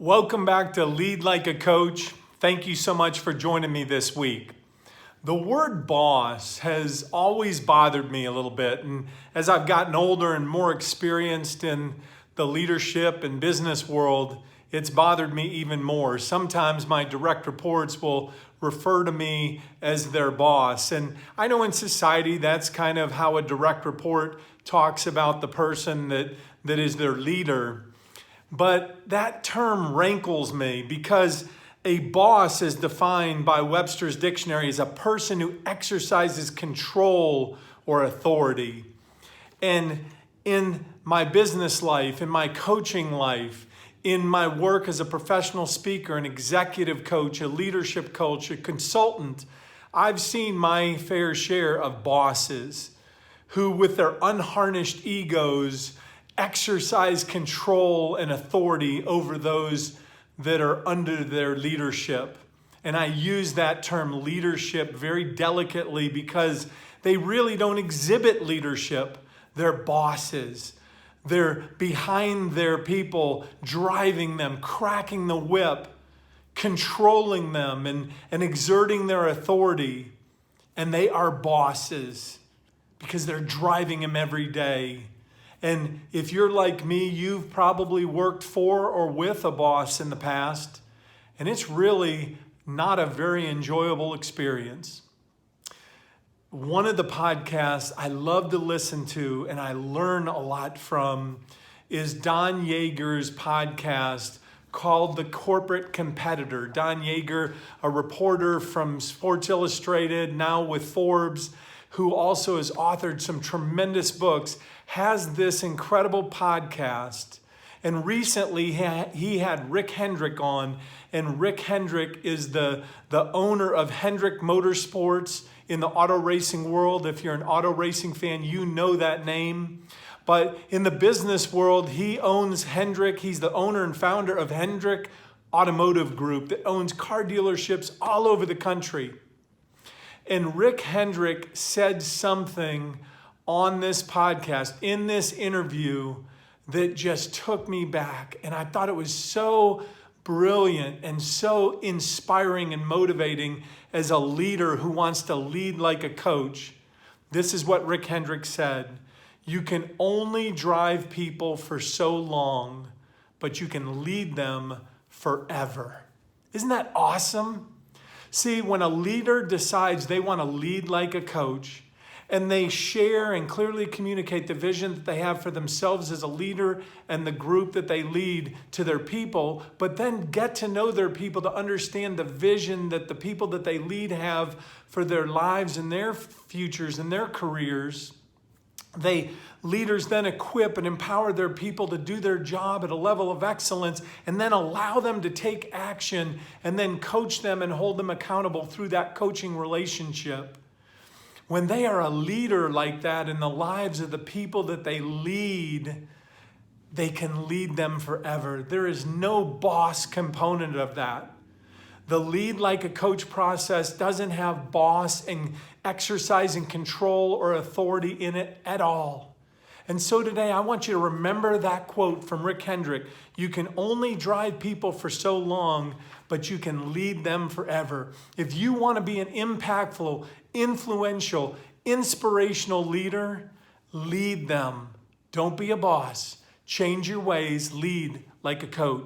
Welcome back to Lead Like a Coach. Thank you so much for joining me this week. The word boss has always bothered me a little bit, and as I've gotten older and more experienced in the leadership and business world, it's bothered me even more. Sometimes my direct reports will refer to me as their boss, and I know in society that's kind of how a direct report talks about the person that is their leader. But that term rankles me because a boss, as defined by Webster's Dictionary, is a person who exercises control or authority. And in my business life, in my coaching life, in my work as a professional speaker, an executive coach, a leadership coach, a consultant, I've seen my fair share of bosses who, with their unharnessed egos, exercise control and authority over those that are under their leadership. And I use that term leadership very delicately because they really don't exhibit leadership. They're bosses. They're behind their people, driving them, cracking the whip, controlling them and exerting their authority. And they are bosses because they're driving them every day. And if you're like me, you've probably worked for or with a boss in the past, and it's really not a very enjoyable experience. One of the podcasts I love to listen to and I learn a lot from is Don Yeager's podcast called The Corporate Competitor. Don Yeager, a reporter from Sports Illustrated, now with Forbes, who also has authored some tremendous books, has this incredible podcast. And recently he had Rick Hendrick on, and Rick Hendrick is the owner of Hendrick Motorsports in the auto racing world. If you're an auto racing fan, you know that name. But in the business world, he owns Hendrick. He's the owner and founder of Hendrick Automotive Group that owns car dealerships all over the country. And Rick Hendrick said something on this podcast, in this interview, that just took me back. And I thought it was so brilliant and so inspiring and motivating as a leader who wants to lead like a coach. This is what Rick Hendrick said. You can only drive people for so long, but you can lead them forever. Isn't that awesome? See, when a leader decides they want to lead like a coach, and they share and clearly communicate the vision that they have for themselves as a leader and the group that they lead to their people, but then get to know their people to understand the vision that the people that they lead have for their lives and their futures and their careers, leaders then equip and empower their people to do their job at a level of excellence and then allow them to take action and then coach them and hold them accountable through that coaching relationship. When they are a leader like that in the lives of the people that they lead, they can lead them forever. There is no boss component of that. The lead like a coach process doesn't have boss and exercising control or authority in it at all. And so today I want you to remember that quote from Rick Hendrick. You can only drive people for so long, but you can lead them forever. If you want to be an impactful, influential, inspirational leader, lead them. Don't be a boss. Change your ways. Lead like a coach.